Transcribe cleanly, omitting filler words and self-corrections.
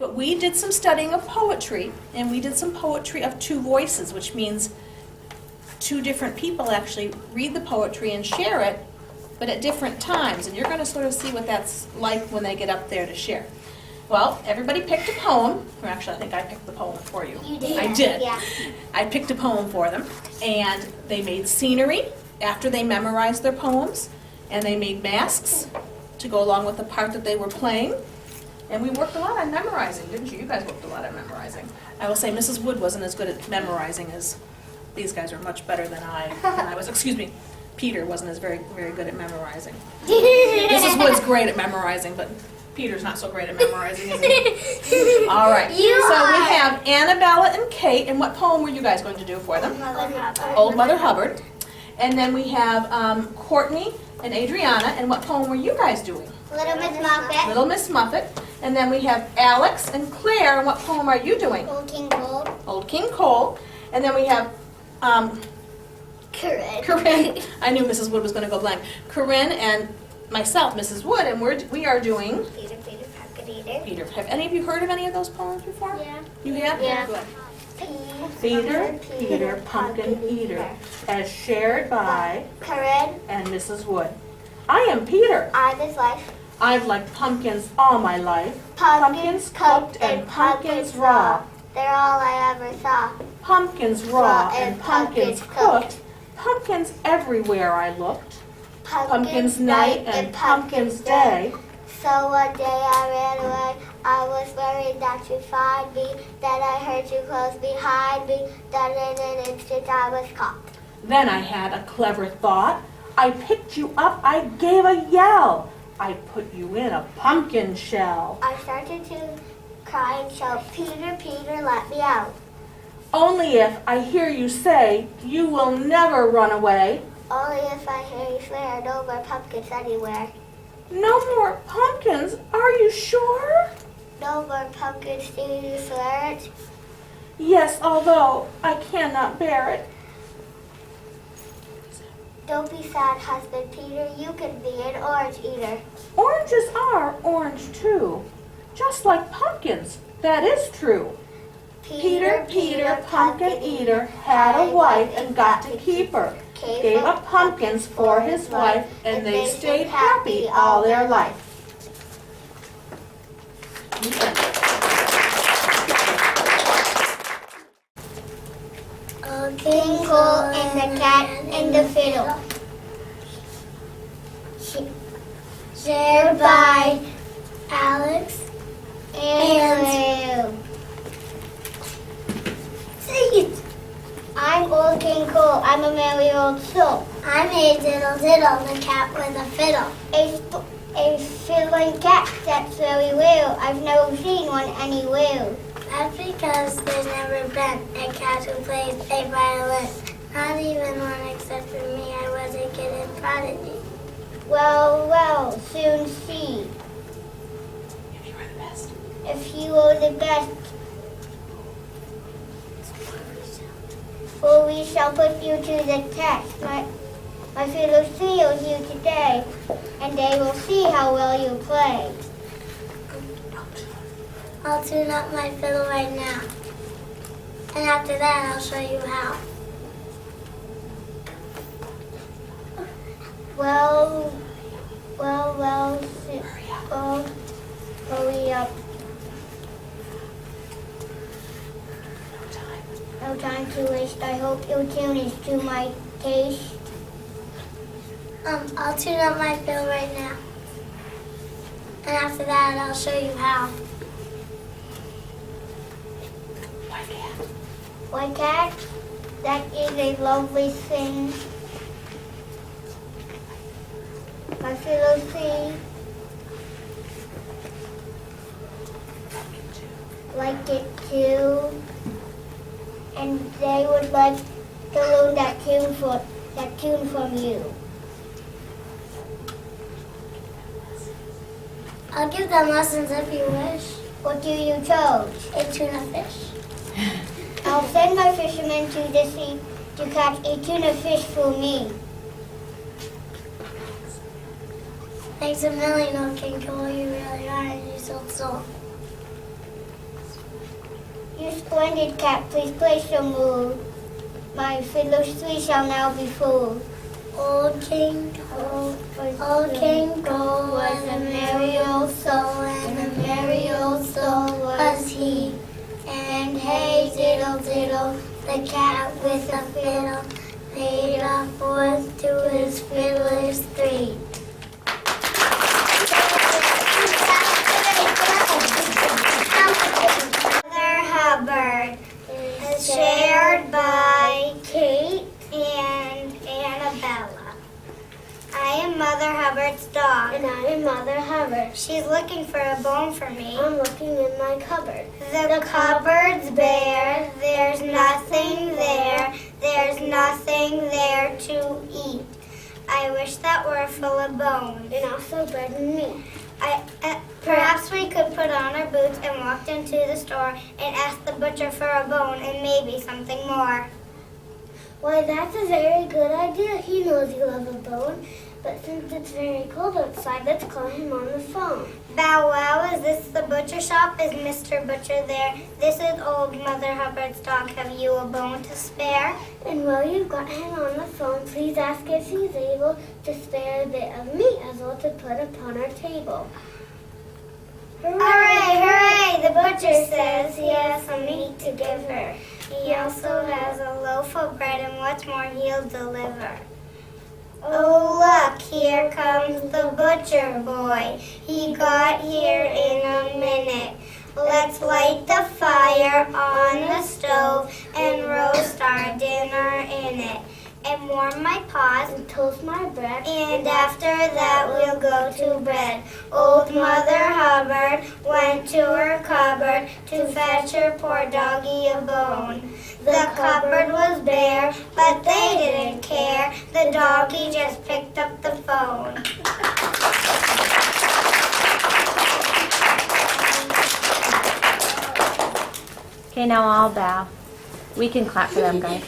But we did some studying of poetry, and we did some poetry of two voices, which means two different people actually read the poetry and share it, but at different times. And you're going to sort of see what that's like when they get up there to share. Well, everybody picked a poem. Or actually, I think I picked the poem for you. You did. I did. Yeah. I picked a poem for them, and they made scenery after they memorized their poems, and they made masks to go along with the part that they were playing. And we worked a lot on memorizing, didn't you? You guys worked a lot on memorizing. I will say Mrs. Wood wasn't as good at memorizing as these guys are much better than I was. Excuse me, Peter wasn't as very good at memorizing. Mrs. Wood's great at memorizing, but Peter's not so great at memorizing, is he? All right. So we have Annabella and Kate, and what poem were you guys going to do for them? Old Mother Hubbard. And then we have Courtney and Adriana, and what poem were you guys doing? Little Miss Muffet. Little Miss Muffet. And then we have Alex and Claire, and what poem are you doing? Old King Cole. Old King Cole. And then we have Corinne. I knew Mrs. Wood was going to go blank. Corinne and myself, Mrs. Wood, and we are doing Peter, Pumpkin Eater. Peter. Have any of you heard of any of those poems before? Yeah. You have? Yeah. Good. Peter, Pumpkin Eater, as shared by Corinne. and Mrs. Wood. I am Peter. I'm his life. I've liked pumpkins all my life. Pumpkins cooked and pumpkins raw. They're all I ever saw. Pumpkins raw and pumpkins cooked. Pumpkins everywhere I looked. Pumpkins night and pumpkins day. So one day I ran away. I was worried that you'd find me. Then I heard you close behind me. Then in an instant I was caught. Then I had a clever thought. I picked you up, I gave a yell. I put you in a pumpkin shell. I started to cry and shout, Peter, Peter, let me out. Only if I hear you say, you will never run away. Only if I hear you swear, no more pumpkins anywhere. No more pumpkins, are you sure? No more pumpkins, do you swear it? Yes, although I cannot bear it. Don't be sad, husband Peter, you can be an orange eater. Oranges are orange too, just like pumpkins, that is true. Peter, pumpkin eater, had a wife and got to keep her. Gave up pumpkins for his wife, and they stayed happy all their life. King Cole and the cat and the fiddle. Shared by Alex and Lou. Sing it. I'm Old King Cole. I'm a merry old soul. I'm a diddle diddle, the cat with a fiddle. A fiddling cat that's very well. I've never seen one anywhere. That's because there's never been a cat who plays a violin. Not even one except for me. I was a kid in prodigy. Well, well, soon see. If you were the best. If you were the best. For we shall put you to the test. My fiddle seals you today, and they will see how well you play. I'll tune up my fiddle right now. And after that, I'll show you how. Well, hurry up. No time to waste. I hope your tune is to my taste. I'll tune up my fiddle right now. And after that, I'll show you how. White cat, that is a lovely thing. My fiddle see, like it too, and they would like to learn that tune from you. I'll give them lessons if you wish. What do you chose? A tuna fish. I'll send my fishermen to the sea to catch a tuna fish for me. Thanks a million, Old King Cole. You really are a useful soul. splendid cat, please place your mood. My fiddler's tree shall now be full. Old King Cole was a merry old soul, and a merry old soul was he. And hey, diddle diddle, the cat with a fiddle made off forth to his fiddler's tree. Mother Hubbard is shared by Kate and Annabella. I am Mother Hubbard's dog. And I am Mother Hubbard. She's looking for a bone for me. I'm looking in my cupboard. The cupboard's bare. There's nothing there. There's nothing there to eat. I wish that were full of bones. And also bread and meat. Perhaps we could put on our boots and walk into the store and ask the butcher for a bone and maybe something more. Why, that's a very good idea. He knows you love a bone. But since it's very cold outside, let's call him on the phone. Bow wow, is this the butcher shop? Is Mr. Butcher there? This is old Mother Hubbard's dog. Have you a bone to spare? And while you've got him on the phone, please ask if he's able to spare a bit of meat as well to put upon our table. Hooray, hooray, the butcher says he has some meat to give her. He also has a loaf of bread and what's more, he'll deliver. Oh, look, here comes the butcher boy. He got here in a minute. Let's light the fire on the stove and roast our dinner in it. And warm my paws and toast my bread. And after that we'll go to bed. Old Mother Hubbard went to her cupboard to fetch her poor doggy a bone. The cupboard was bare, but they didn't care. The doggy just picked up the phone. Okay, now I'll bow. We can clap for them, guys.